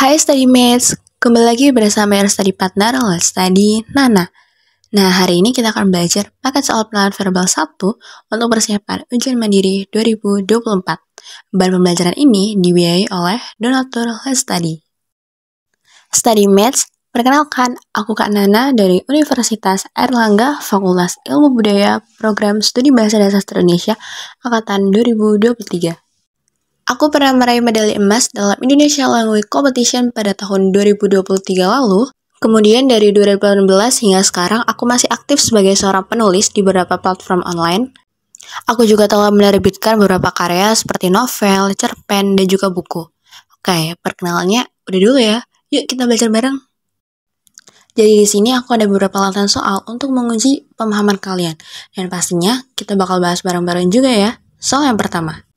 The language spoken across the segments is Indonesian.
Hai Study Mates, kembali lagi bersama your study partner Let's Study Nana. Nah, hari ini kita akan belajar paket soal pengenalan verbal 1 untuk persiapan ujian mandiri 2024. Bahan pembelajaran ini dibiayai oleh donatur Let's Study. Study Mates, perkenalkan, aku Kak Nana dari Universitas Airlangga, Fakultas Ilmu Budaya, Program Studi Bahasa dan Sastra Indonesia, Angkatan 2023. Aku pernah meraih medali emas dalam Indonesia Language Competition pada tahun 2023 lalu. Kemudian dari 2018 hingga sekarang aku masih aktif sebagai seorang penulis di beberapa platform online. Aku juga telah menerbitkan beberapa karya seperti novel, cerpen, dan juga buku. Oke, perkenalannya udah dulu ya. Yuk kita belajar bareng. Jadi di sini aku ada beberapa latihan soal untuk menguji pemahaman kalian. Dan pastinya kita bakal bahas bareng-bareng juga ya. Soal yang pertama.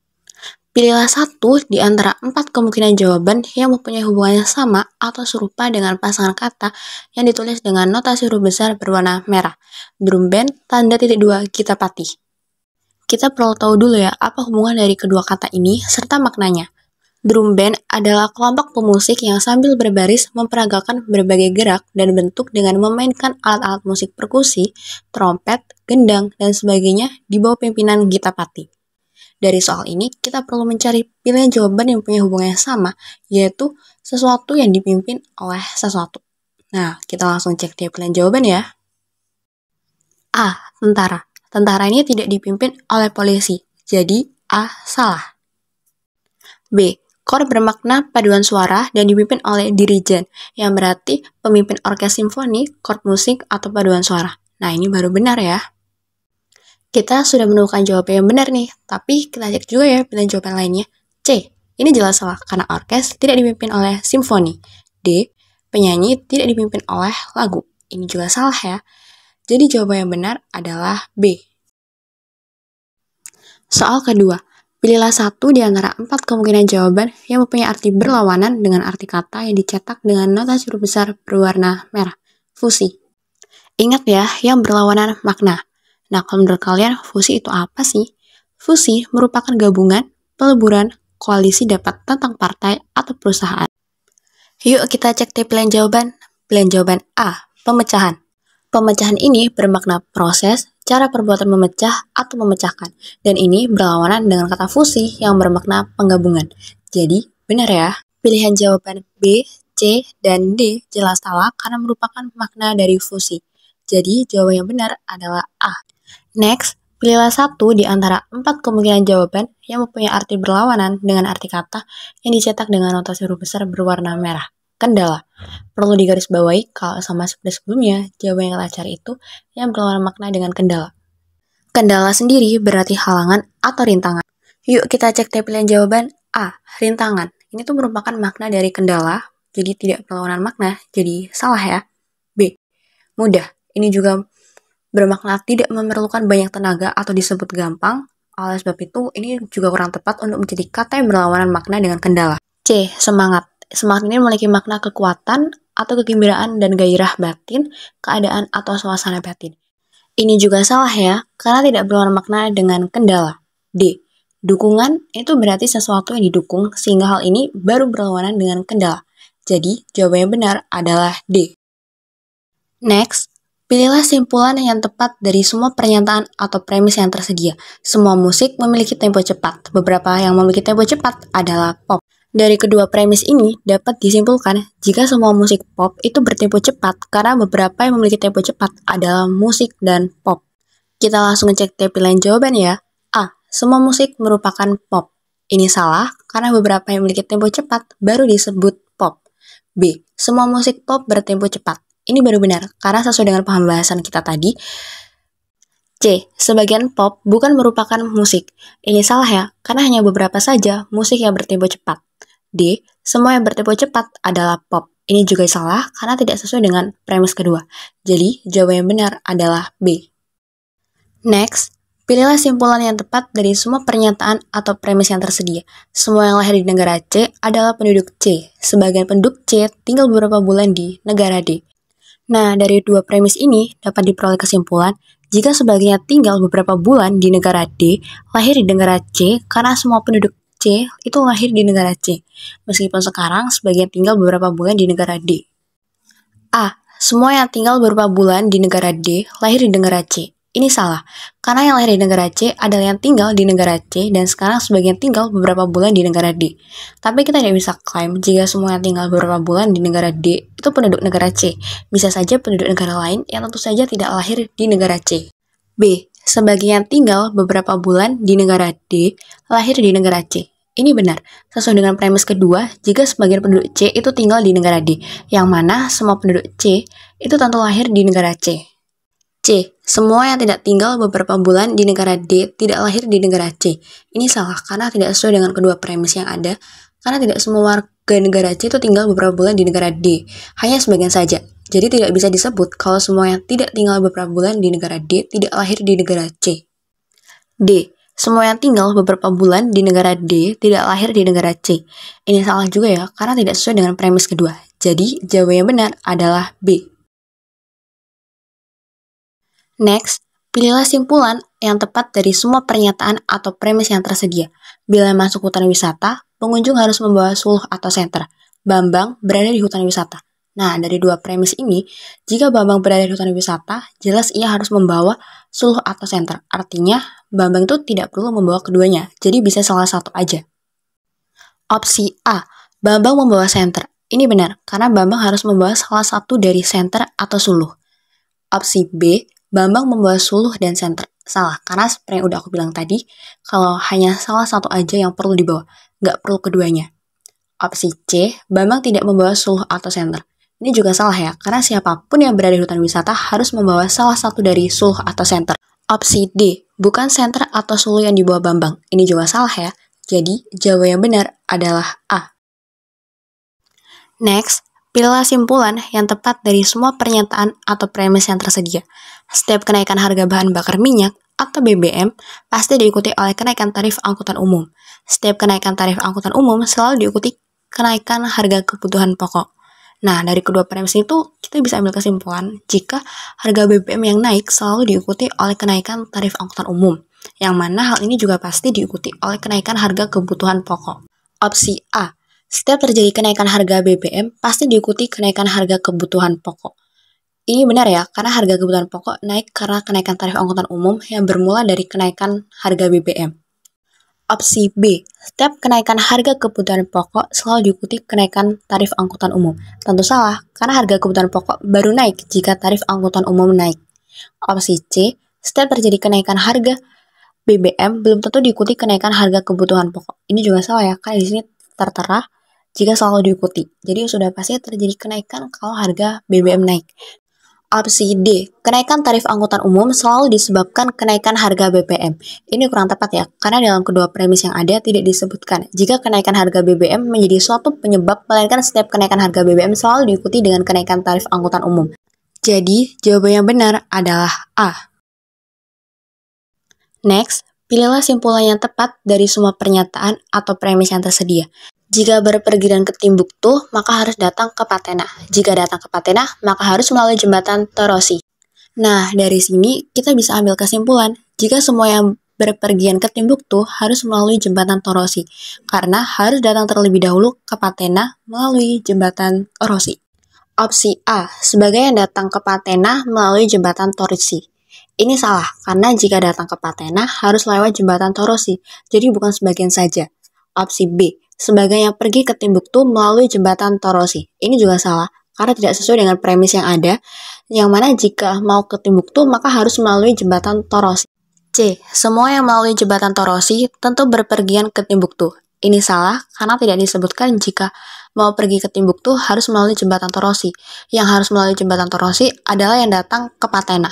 Pilihlah satu di antara 4 kemungkinan jawaban yang mempunyai hubungan yang sama atau serupa dengan pasangan kata yang ditulis dengan notasi huruf besar berwarna merah. Drum band, tanda titik 2, kita patih. Kita perlu tahu dulu ya apa hubungan dari kedua kata ini serta maknanya. Drum band adalah kelompok pemusik yang sambil berbaris memperagakan berbagai gerak dan bentuk dengan memainkan alat-alat musik perkusi, trompet, gendang, dan sebagainya di bawah pimpinan Gita Patih. Dari soal ini, kita perlu mencari pilihan jawaban yang punya hubungan yang sama, yaitu sesuatu yang dipimpin oleh sesuatu. Nah, kita langsung cek tiap pilihan jawaban ya. A. Tentara. Tentara ini tidak dipimpin oleh polisi, jadi A. Salah. B. Kor bermakna paduan suara dan dipimpin oleh dirijen, yang berarti pemimpin orkes simfoni, kor musik, atau paduan suara. Nah, ini baru benar ya. Kita sudah menemukan jawaban yang benar nih, tapi kita cek juga ya pilihan jawaban lainnya. C. Ini jelas salah karena orkes tidak dipimpin oleh simfoni. D. Penyanyi tidak dipimpin oleh lagu. Ini juga salah ya. Jadi jawaban yang benar adalah B. Soal kedua. Pilihlah satu di antara 4 kemungkinan jawaban yang mempunyai arti berlawanan dengan arti kata yang dicetak dengan notasi huruf besar berwarna merah. Fusi. Ingat ya, yang berlawanan makna. Nah, kalau menurut kalian, fusi itu apa sih? Fusi merupakan gabungan, peleburan, koalisi dapat tentang partai atau perusahaan. Yuk kita cek tiap pilihan jawaban. Pilihan jawaban A, pemecahan. Pemecahan ini bermakna proses, cara perbuatan memecah atau memecahkan. Dan ini berlawanan dengan kata fusi yang bermakna penggabungan. Jadi, benar ya. Pilihan jawaban B, C, dan D jelas salah karena merupakan makna dari fusi. Jadi, jawaban yang benar adalah A. Next, pilihlah satu di antara 4 kemungkinan jawaban yang mempunyai arti berlawanan dengan arti kata yang dicetak dengan notasi huruf besar berwarna merah. Kendala. Perlu digarisbawahi kalau sama seperti sebelumnya, jawaban yang kita cari itu yang berlawanan makna dengan kendala. Kendala sendiri berarti halangan atau rintangan. Yuk kita cek tiap pilihan jawaban. A. Rintangan. Ini tuh merupakan makna dari kendala, jadi tidak berlawanan makna, jadi salah ya. B. Mudah. Ini juga bermakna tidak memerlukan banyak tenaga atau disebut gampang. Oleh sebab itu, ini juga kurang tepat untuk menjadi kata yang berlawanan makna dengan kendala. C. Semangat. Semangat ini memiliki makna kekuatan atau kegembiraan dan gairah batin, keadaan atau suasana batin. Ini juga salah ya, karena tidak berlawanan makna dengan kendala. D. Dukungan itu berarti sesuatu yang didukung, sehingga hal ini baru berlawanan dengan kendala. Jadi, jawaban yang benar adalah D. Next. Pilihlah simpulan yang tepat dari semua pernyataan atau premis yang tersedia. Semua musik memiliki tempo cepat. Beberapa yang memiliki tempo cepat adalah pop. Dari kedua premis ini dapat disimpulkan jika semua musik pop itu bertempo cepat karena beberapa yang memiliki tempo cepat adalah musik dan pop. Kita langsung cek tiap pilihan jawaban ya. A. Semua musik merupakan pop. Ini salah karena beberapa yang memiliki tempo cepat baru disebut pop. B. Semua musik pop bertempo cepat. Ini baru benar, karena sesuai dengan pembahasan kita tadi. C. Sebagian pop bukan merupakan musik. Ini salah ya, karena hanya beberapa saja musik yang bertempo cepat. D. Semua yang bertempo cepat adalah pop. Ini juga salah, karena tidak sesuai dengan premis kedua. Jadi, jawaban yang benar adalah B. Next, pilihlah simpulan yang tepat dari semua pernyataan atau premis yang tersedia. Semua yang lahir di negara C adalah penduduk C. Sebagian penduduk C tinggal beberapa bulan di negara D. Nah, dari dua premis ini dapat diperoleh kesimpulan jika sebagiannya tinggal beberapa bulan di negara D, lahir di negara C karena semua penduduk C itu lahir di negara C, meskipun sekarang sebagian tinggal beberapa bulan di negara D. A. Semua yang tinggal beberapa bulan di negara D lahir di negara C. Ini salah, karena yang lahir di negara C adalah yang tinggal di negara C dan sekarang sebagian tinggal beberapa bulan di negara D. Tapi kita tidak bisa klaim jika semua yang tinggal beberapa bulan di negara D itu penduduk negara C. Bisa saja penduduk negara lain yang tentu saja tidak lahir di negara C. B. Sebagian tinggal beberapa bulan di negara D lahir di negara C. Ini benar, sesuai dengan premis kedua, jika sebagian penduduk C itu tinggal di negara D, yang mana semua penduduk C itu tentu lahir di negara C. C. Semua yang tidak tinggal beberapa bulan di negara D tidak lahir di negara C. Ini salah, karena tidak sesuai dengan kedua premis yang ada, karena tidak semua warga negara C itu tinggal beberapa bulan di negara D, hanya sebagian saja. Jadi tidak bisa disebut kalau semua yang tidak tinggal beberapa bulan di negara D tidak lahir di negara C. D. Semua yang tinggal beberapa bulan di negara D tidak lahir di negara C. Ini salah juga ya, karena tidak sesuai dengan premis kedua. Jadi, jawaban yang benar adalah B. Next, pilihlah simpulan yang tepat dari semua pernyataan atau premis yang tersedia. Bila masuk hutan wisata, pengunjung harus membawa suluh atau senter. Bambang berada di hutan wisata. Nah, dari dua premis ini, jika Bambang berada di hutan wisata, jelas ia harus membawa suluh atau senter. Artinya, Bambang itu tidak perlu membawa keduanya, jadi bisa salah satu aja. Opsi A, Bambang membawa senter. Ini benar, karena Bambang harus membawa salah satu dari senter atau suluh. Opsi B, Bambang membawa suluh dan senter. Salah, karena seperti yang udah aku bilang tadi, kalau hanya salah satu aja yang perlu dibawa, nggak perlu keduanya. Opsi C, Bambang tidak membawa suluh atau senter. Ini juga salah ya, karena siapapun yang berada di hutan wisata harus membawa salah satu dari suluh atau senter. Opsi D, bukan senter atau suluh yang dibawa Bambang. Ini juga salah ya, jadi jawaban yang benar adalah A. Next, pilihlah simpulan yang tepat dari semua pernyataan atau premis yang tersedia. Setiap kenaikan harga bahan bakar minyak atau BBM pasti diikuti oleh kenaikan tarif angkutan umum. Setiap kenaikan tarif angkutan umum selalu diikuti kenaikan harga kebutuhan pokok. Nah, dari kedua premis itu, kita bisa ambil kesimpulan jika harga BBM yang naik selalu diikuti oleh kenaikan tarif angkutan umum, yang mana hal ini juga pasti diikuti oleh kenaikan harga kebutuhan pokok. Opsi A, setiap terjadi kenaikan harga BBM, pasti diikuti kenaikan harga kebutuhan pokok. Ini benar ya, karena harga kebutuhan pokok naik karena kenaikan tarif angkutan umum yang bermula dari kenaikan harga BBM. Opsi B, setiap kenaikan harga kebutuhan pokok selalu diikuti kenaikan tarif angkutan umum. Tentu salah, karena harga kebutuhan pokok baru naik jika tarif angkutan umum naik. Opsi C, setiap terjadi kenaikan harga BBM belum tentu diikuti kenaikan harga kebutuhan pokok. Ini juga salah ya, karena di sini tertera jika selalu diikuti. Jadi sudah pasti terjadi kenaikan kalau harga BBM naik. Opsi D, kenaikan tarif angkutan umum selalu disebabkan kenaikan harga BBM. Ini kurang tepat ya, karena dalam kedua premis yang ada tidak disebutkan jika kenaikan harga BBM menjadi suatu penyebab, melainkan setiap kenaikan harga BBM selalu diikuti dengan kenaikan tarif angkutan umum. Jadi, jawaban yang benar adalah A. Next, pilihlah simpulan yang tepat dari semua pernyataan atau premis yang tersedia. Jika berpergian ke Timbuktu, maka harus datang ke Patena. Jika datang ke Patena, maka harus melalui jembatan Torosi. Nah, dari sini kita bisa ambil kesimpulan, jika semua yang berpergian ke Timbuktu harus melalui jembatan Torosi, karena harus datang terlebih dahulu ke Patena melalui jembatan Torosi. Opsi A, sebagai yang datang ke Patena melalui jembatan Torosi. Ini salah, karena jika datang ke Patena harus lewat jembatan Torosi, jadi bukan sebagian saja. Opsi B, sebagai yang pergi ke Timbuktu melalui jembatan Torosi. Ini juga salah, karena tidak sesuai dengan premis yang ada, yang mana jika mau ke Timbuktu maka harus melalui jembatan Torosi. C, semua yang melalui jembatan Torosi tentu berpergian ke Timbuktu. Ini salah, karena tidak disebutkan jika mau pergi ke Timbuktu harus melalui jembatan Torosi. Yang harus melalui jembatan Torosi adalah yang datang ke Patena.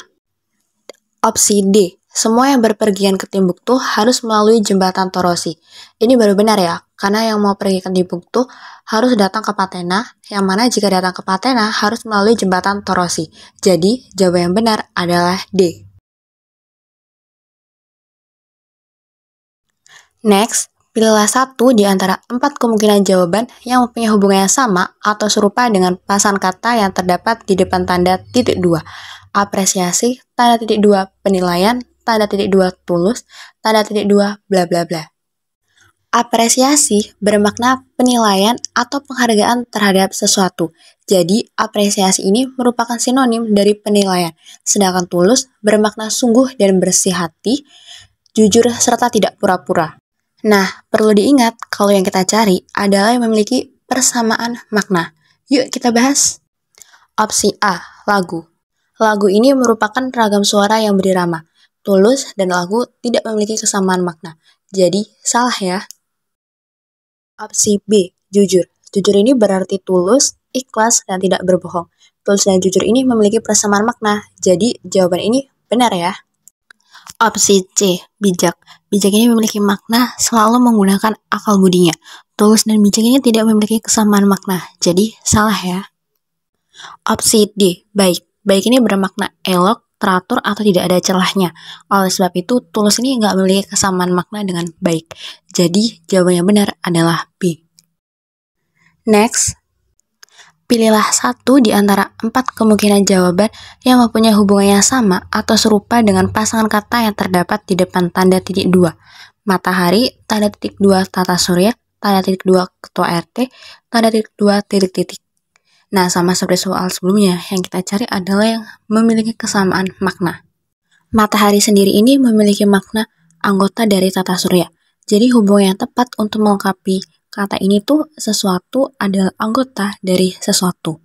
Opsi D, semua yang berpergian ke Timbuktu harus melalui jembatan Torosi. Ini baru benar ya, karena yang mau pergi ke Timbuktu harus datang ke Patena, yang mana jika datang ke Patena harus melalui jembatan Torosi. Jadi, jawaban yang benar adalah D. Next, pilihlah satu di antara 4 kemungkinan jawaban yang mempunyai hubungan yang sama atau serupa dengan pasangan kata yang terdapat di depan tanda titik 2. Apresiasi, tanda titik 2 penilaian, tanda titik 2 tulus, tanda titik 2 bla bla bla. Apresiasi bermakna penilaian atau penghargaan terhadap sesuatu. Jadi, apresiasi ini merupakan sinonim dari penilaian. Sedangkan tulus bermakna sungguh dan bersih hati, jujur serta tidak pura-pura. Nah, perlu diingat kalau yang kita cari adalah yang memiliki persamaan makna. Yuk kita bahas. Opsi A, lagu. Lagu ini merupakan ragam suara yang berirama. Tulus dan lagu tidak memiliki kesamaan makna. Jadi, salah ya. Opsi B, jujur. Jujur ini berarti tulus, ikhlas, dan tidak berbohong. Tulus dan jujur ini memiliki persamaan makna. Jadi, jawaban ini benar ya. Opsi C, bijak. Bijak ini memiliki makna selalu menggunakan akal budinya. Tulus dan bijak ini tidak memiliki kesamaan makna. Jadi, salah ya. Opsi D, baik. Baik ini bermakna elok, teratur, atau tidak ada celahnya. Oleh sebab itu, tulus ini nggak memiliki kesamaan makna dengan baik. Jadi, jawaban yang benar adalah B. Next, pilihlah satu di antara 4 kemungkinan jawaban yang mempunyai hubungan yang sama atau serupa dengan pasangan kata yang terdapat di depan tanda titik 2. Matahari, tanda titik 2 tata surya, tanda titik 2 ketua RT, tanda titik 2 titik-titik. Nah, sama seperti soal sebelumnya, yang kita cari adalah yang memiliki kesamaan makna. Matahari sendiri ini memiliki makna anggota dari tata surya. Jadi hubungan yang tepat untuk melengkapi kata ini tuh sesuatu adalah anggota dari sesuatu.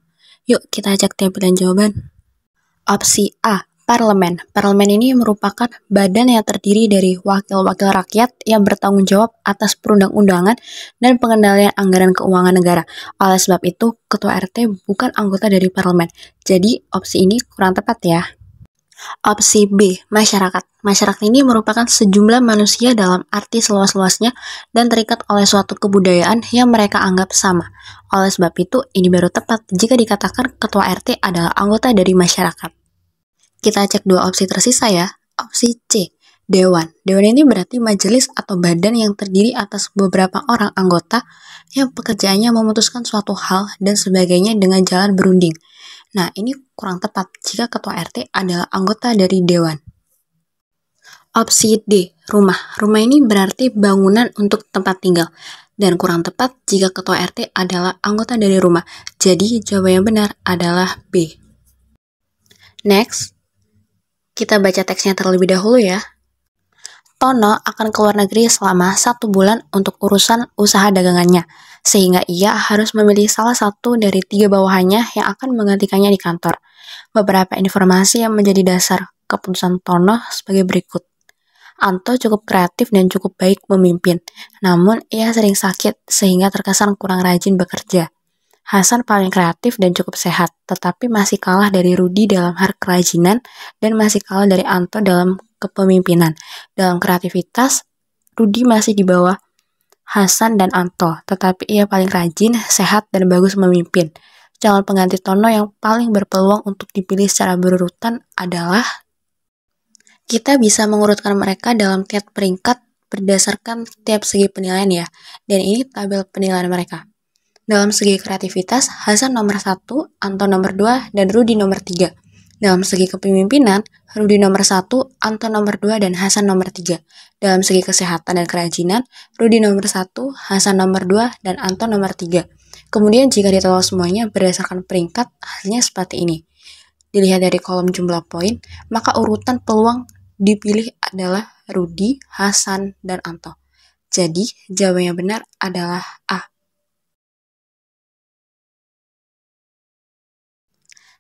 Yuk kita cek tampilan jawaban. Opsi A, parlemen. Parlemen ini merupakan badan yang terdiri dari wakil-wakil rakyat yang bertanggung jawab atas perundang-undangan dan pengendalian anggaran keuangan negara. Oleh sebab itu, ketua RT bukan anggota dari parlemen. Jadi opsi ini kurang tepat ya. Opsi B, masyarakat. Masyarakat ini merupakan sejumlah manusia dalam arti seluas-luasnya dan terikat oleh suatu kebudayaan yang mereka anggap sama. Oleh sebab itu, ini baru tepat jika dikatakan ketua RT adalah anggota dari masyarakat. Kita cek 2 opsi tersisa ya. Opsi C, dewan. Dewan ini berarti majelis atau badan yang terdiri atas beberapa orang anggota yang pekerjaannya memutuskan suatu hal dan sebagainya dengan jalan berunding. Nah, ini kurang tepat jika ketua RT adalah anggota dari dewan. Opsi D, rumah. Rumah ini berarti bangunan untuk tempat tinggal. Dan kurang tepat jika ketua RT adalah anggota dari rumah. Jadi, jawaban yang benar adalah B. Next, kita baca teksnya terlebih dahulu ya. Tono akan keluar negeri selama 1 bulan untuk urusan usaha dagangannya, sehingga ia harus memilih salah satu dari 3 bawahannya yang akan menggantikannya di kantor. Beberapa informasi yang menjadi dasar keputusan Tono sebagai berikut. Anto cukup kreatif dan cukup baik memimpin, namun ia sering sakit sehingga terkesan kurang rajin bekerja. Hasan paling kreatif dan cukup sehat, tetapi masih kalah dari Rudi dalam hal kerajinan dan masih kalah dari Anto dalam kepemimpinan. Dalam kreativitas, Rudi masih di bawah Hasan dan Anto, tetapi ia paling rajin, sehat, dan bagus memimpin. Calon pengganti Tono yang paling berpeluang untuk dipilih secara berurutan adalah kita bisa mengurutkan mereka dalam tiap peringkat berdasarkan tiap segi penilaian ya, dan ini tabel penilaian mereka. Dalam segi kreativitas, Hasan nomor 1, Anto nomor 2, dan Rudi nomor 3. Dalam segi kepemimpinan, Rudi nomor 1, Anto nomor 2, dan Hasan nomor 3. Dalam segi kesehatan dan kerajinan, Rudi nomor 1, Hasan nomor 2, dan Anto nomor 3. Kemudian jika ditotal semuanya berdasarkan peringkat, hasilnya seperti ini. Dilihat dari kolom jumlah poin, maka urutan peluang dipilih adalah Rudi, Hasan, dan Anto. Jadi, jawaban yang benar adalah A.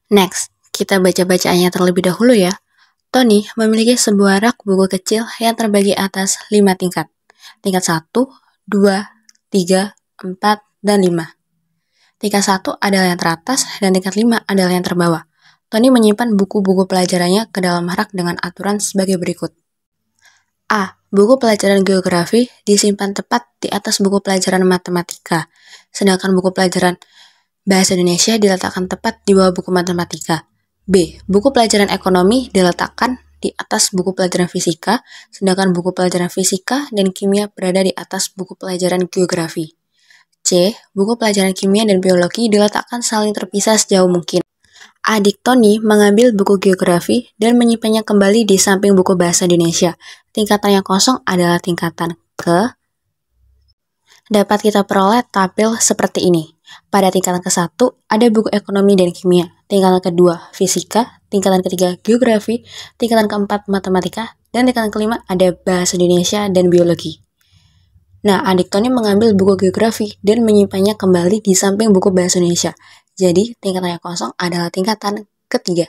Next, kita baca bacaannya terlebih dahulu ya. Tony memiliki sebuah rak buku kecil yang terbagi atas 5 tingkat. Tingkat 1, 2, 3, 4, dan 5. Tingkat 1 adalah yang teratas dan tingkat 5 adalah yang terbawah. Tony menyimpan buku-buku pelajarannya ke dalam rak dengan aturan sebagai berikut. A. Buku pelajaran geografi disimpan tepat di atas buku pelajaran matematika, sedangkan buku pelajaran Bahasa Indonesia diletakkan tepat di bawah buku matematika. B. Buku pelajaran ekonomi diletakkan di atas buku pelajaran fisika, sedangkan buku pelajaran fisika dan kimia berada di atas buku pelajaran geografi. C. Buku pelajaran kimia dan biologi diletakkan saling terpisah sejauh mungkin. Adik Tony mengambil buku geografi dan menyimpannya kembali di samping buku bahasa Indonesia. Tingkatan yang kosong adalah tingkatan ke Dapat kita peroleh tabel seperti ini. Pada tingkatan ke-1 ada buku ekonomi dan kimia, tingkatan kedua fisika, tingkatan ketiga geografi, tingkatan keempat matematika, dan tingkatan kelima ada bahasa Indonesia dan biologi. Nah, adik Tony mengambil buku geografi dan menyimpannya kembali di samping buku bahasa Indonesia. Jadi, tingkatan yang kosong adalah tingkatan ketiga.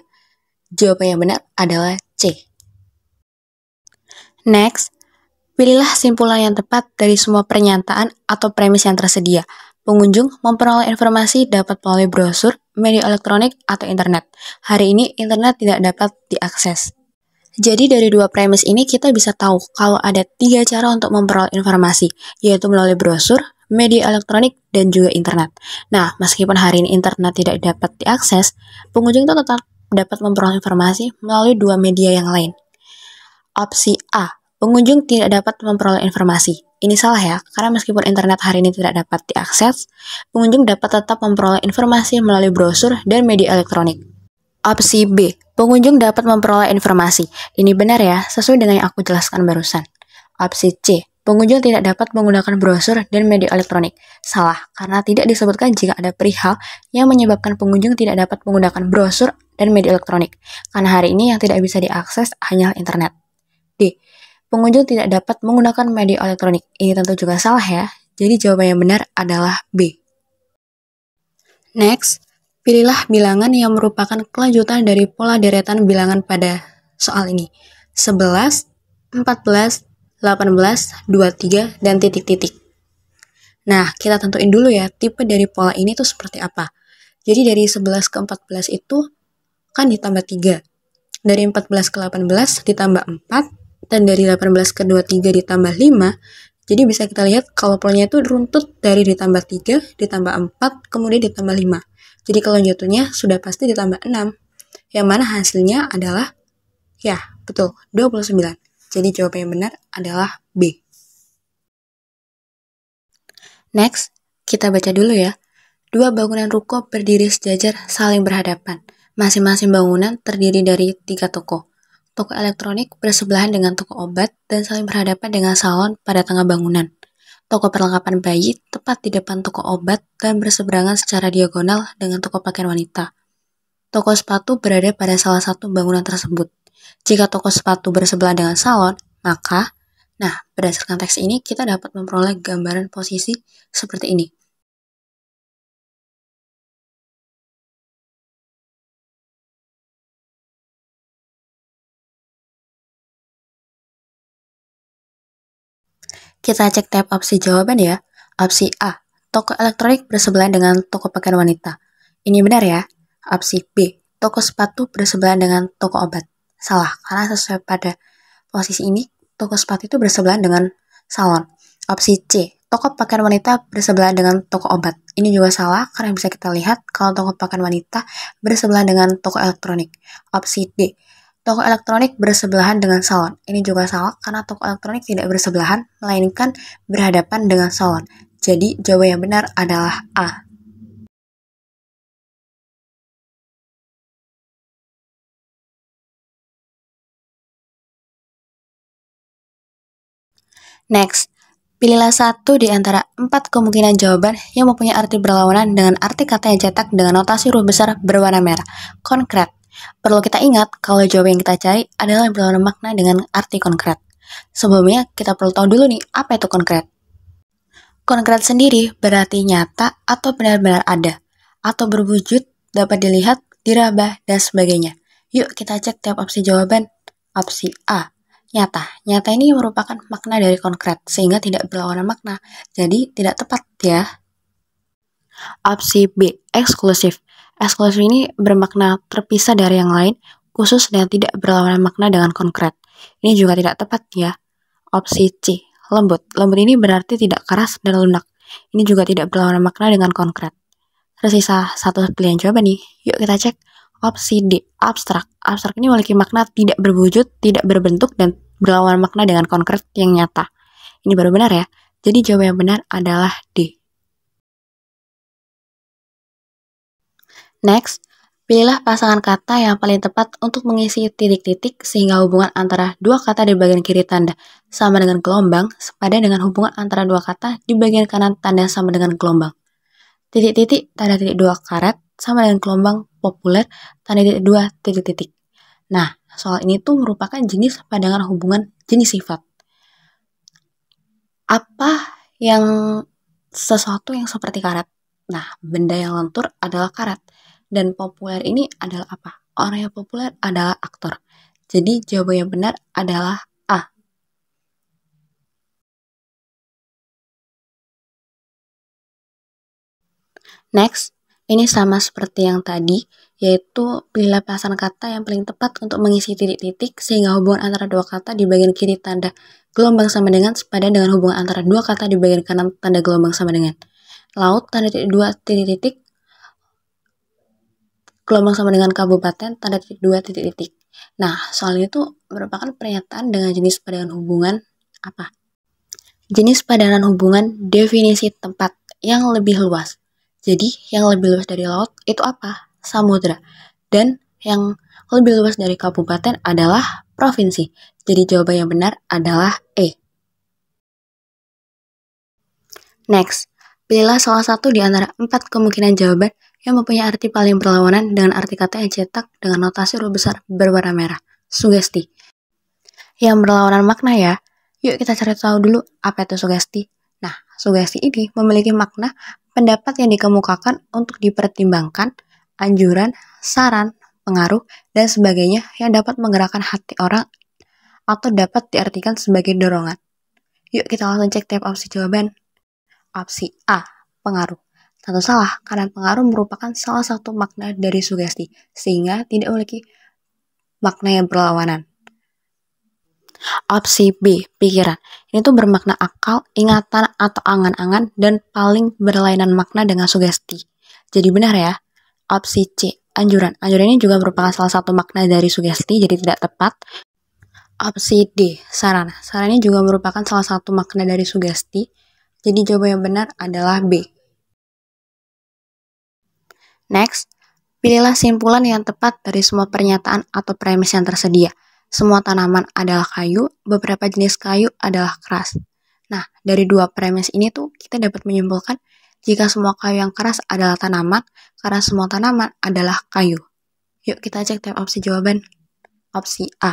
Jawaban yang benar adalah C. Next, pilihlah simpulan yang tepat dari semua pernyataan atau premis yang tersedia. Pengunjung memperoleh informasi dapat melalui brosur, media elektronik, atau internet. Hari ini, internet tidak dapat diakses. Jadi dari dua premis ini kita bisa tahu kalau ada 3 cara untuk memperoleh informasi, yaitu melalui brosur, media elektronik, dan juga internet. Nah, meskipun hari ini internet tidak dapat diakses, pengunjung itu tetap dapat memperoleh informasi melalui dua media yang lain. Opsi A, pengunjung tidak dapat memperoleh informasi. Ini salah ya, karena meskipun internet hari ini tidak dapat diakses, pengunjung dapat tetap memperoleh informasi melalui brosur dan media elektronik. Opsi B, pengunjung dapat memperoleh informasi. Ini benar ya, sesuai dengan yang aku jelaskan barusan. Opsi C, pengunjung tidak dapat menggunakan brosur dan media elektronik. Salah, karena tidak disebutkan jika ada perihal yang menyebabkan pengunjung tidak dapat menggunakan brosur dan media elektronik. Karena hari ini yang tidak bisa diakses hanya internet. D, pengunjung tidak dapat menggunakan media elektronik. Ini tentu juga salah ya, jadi jawaban yang benar adalah B. Next, pilihlah bilangan yang merupakan kelanjutan dari pola deretan bilangan pada soal ini. 11, 14, 18, 23, dan titik-titik. Nah, kita tentuin dulu ya, tipe dari pola ini tuh seperti apa. Jadi dari 11 ke 14 itu kan ditambah 3. Dari 14 ke 18 ditambah 4, dan dari 18 ke 23 ditambah 5. Jadi bisa kita lihat kalau polanya itu runtut dari ditambah 3, ditambah 4, kemudian ditambah 5. Jadi kalau jatuhnya sudah pasti ditambah 6. Yang mana hasilnya adalah, ya betul, 29. Jadi jawaban yang benar adalah B. Next, kita baca dulu ya. Dua bangunan ruko berdiri sejajar saling berhadapan. Masing-masing bangunan terdiri dari 3 toko. Toko elektronik bersebelahan dengan toko obat dan saling berhadapan dengan salon pada tengah bangunan. Toko perlengkapan bayi tepat di depan toko obat dan berseberangan secara diagonal dengan toko pakaian wanita. Toko sepatu berada pada salah satu bangunan tersebut. Jika toko sepatu bersebelahan dengan salon, maka, berdasarkan teks ini kita dapat memperoleh gambaran posisi seperti ini. Kita cek tab opsi jawaban ya. Opsi A, toko elektronik bersebelahan dengan toko pakaian wanita. Ini benar ya. Opsi B, toko sepatu bersebelahan dengan toko obat. Salah, karena sesuai pada posisi ini, toko sepatu itu bersebelahan dengan salon. Opsi C, toko pakaian wanita bersebelahan dengan toko obat. Ini juga salah, karena bisa kita lihat kalau toko pakaian wanita bersebelahan dengan toko elektronik. Opsi D, toko elektronik bersebelahan dengan salon. Ini juga salah karena toko elektronik tidak bersebelahan, melainkan berhadapan dengan salon. Jadi jawaban yang benar adalah A. Next, pilihlah satu di antara 4 kemungkinan jawaban yang mempunyai arti berlawanan dengan arti kata yang cetak dengan notasi huruf besar berwarna merah. Konkret. Perlu kita ingat kalau jawaban yang kita cari adalah yang berlawanan makna dengan arti konkret. Sebelumnya, kita perlu tahu dulu nih, apa itu konkret? Konkret sendiri berarti nyata atau benar-benar ada, atau berwujud, dapat dilihat, diraba, dan sebagainya. Yuk kita cek tiap opsi jawaban. Opsi A, nyata. Nyata ini merupakan makna dari konkret, sehingga tidak berlawanan makna, jadi tidak tepat ya. Opsi B, eksklusif. Eksklusif ini bermakna terpisah dari yang lain, khusus dan tidak berlawanan makna dengan konkret. Ini juga tidak tepat ya. Opsi C, lembut. Lembut ini berarti tidak keras dan lunak. Ini juga tidak berlawanan makna dengan konkret. Tersisa satu pilihan jawaban nih. Yuk kita cek. Opsi D, abstrak. Abstrak ini memiliki makna tidak berwujud, tidak berbentuk, dan berlawanan makna dengan konkret yang nyata. Ini baru benar ya. Jadi jawaban yang benar adalah D. Next, Pilihlah pasangan kata yang paling tepat untuk mengisi titik-titik sehingga hubungan antara dua kata di bagian kiri tanda sama dengan gelombang sepadan dengan hubungan antara dua kata di bagian kanan tanda sama dengan gelombang. Titik-titik tanda titik dua karet sama dengan gelombang populer tanda titik dua titik-titik. Nah, soal ini tuh merupakan jenis padangan hubungan jenis sifat. Apa yang sesuatu yang seperti karet? Nah, benda yang lentur adalah karet. Dan populer ini adalah apa? Orang yang populer adalah aktor. Jadi jawaban yang benar adalah A. Next, ini sama seperti yang tadi, yaitu pilihlah pasangan kata yang paling tepat untuk mengisi titik-titik sehingga hubungan antara dua kata di bagian kiri tanda gelombang sama dengan sepadan dengan hubungan antara dua kata di bagian kanan tanda gelombang sama dengan. Laut tanda titik dua titik-titik gelombang sama dengan kabupaten tanda titik dua titik-titik. Nah, soal ini tuh merupakan pernyataan dengan jenis padangan hubungan apa? Jenis padangan hubungan definisi tempat yang lebih luas. Jadi, yang lebih luas dari laut itu apa? Samudra. Dan yang lebih luas dari kabupaten adalah provinsi. Jadi, jawaban yang benar adalah E. Next, pilihlah salah satu di antara 4 kemungkinan jawaban yang mempunyai arti paling berlawanan dengan arti kata yang cetak dengan notasi huruf besar berwarna merah. Sugesti. Yang berlawanan makna ya. Yuk kita cari tahu dulu apa itu sugesti. Nah, sugesti ini memiliki makna pendapat yang dikemukakan untuk dipertimbangkan, anjuran, saran, pengaruh, dan sebagainya yang dapat menggerakkan hati orang atau dapat diartikan sebagai dorongan. Yuk kita langsung cek tiap opsi jawaban. Opsi A, pengaruh. Tentu salah, karena pengaruh merupakan salah satu makna dari sugesti, sehingga tidak memiliki makna yang berlawanan. Opsi B, pikiran. Ini tuh bermakna akal, ingatan, atau angan-angan, dan paling berlainan makna dengan sugesti. Jadi benar ya. Opsi C, anjuran. Anjuran ini juga merupakan salah satu makna dari sugesti, jadi tidak tepat. Opsi D, saran. Saran ini juga merupakan salah satu makna dari sugesti, jadi jawaban yang benar adalah B. Next, pilihlah simpulan yang tepat dari semua pernyataan atau premis yang tersedia. Semua tanaman adalah kayu, beberapa jenis kayu adalah keras. Nah, dari dua premis ini tuh kita dapat menyimpulkan jika semua kayu yang keras adalah tanaman, karena semua tanaman adalah kayu. Yuk kita cek tiap opsi jawaban. Opsi A.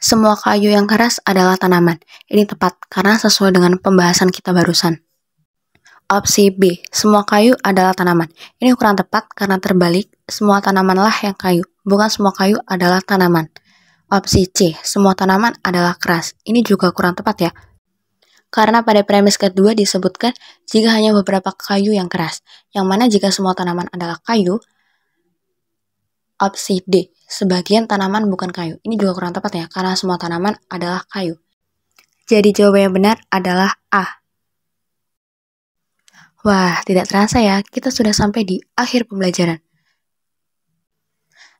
Semua kayu yang keras adalah tanaman. Ini tepat karena sesuai dengan pembahasan kita barusan. Opsi B, semua kayu adalah tanaman. Ini kurang tepat karena terbalik, semua tanamanlah yang kayu, bukan semua kayu adalah tanaman. Opsi C, semua tanaman adalah keras. Ini juga kurang tepat ya. Karena pada premis kedua disebutkan jika hanya beberapa kayu yang keras, yang mana jika semua tanaman adalah kayu. Opsi D, sebagian tanaman bukan kayu. Ini juga kurang tepat ya, karena semua tanaman adalah kayu. Jadi jawaban yang benar adalah A. Wah, tidak terasa ya, kita sudah sampai di akhir pembelajaran.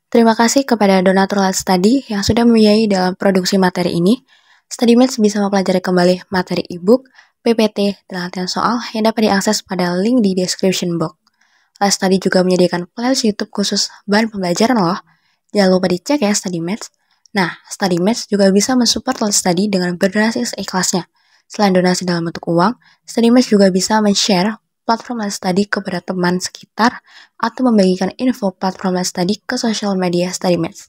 Terima kasih kepada donatur Let's Study yang sudah membiayai dalam produksi materi ini. StudyMates bisa mempelajari kembali materi e-book, PPT, dan latihan soal yang dapat diakses pada link di description box. Let's Study juga menyediakan playlist YouTube khusus bahan pembelajaran loh. Jangan lupa dicek ya StudyMates. Nah, StudyMates juga bisa mensupport Let's Study dengan berdonasi seikhlasnya. Selain donasi dalam bentuk uang, StudyMates juga bisa men-share platform Let's Study kepada teman sekitar atau membagikan info platform Let's Study ke sosial media StudyMates.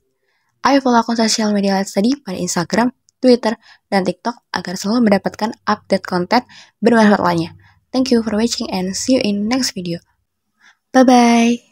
Ayo follow akun sosial media Let's Study pada Instagram, Twitter, dan TikTok agar selalu mendapatkan update konten bermanfaat lainnya. Thank you for watching and see you in next video. Bye-bye!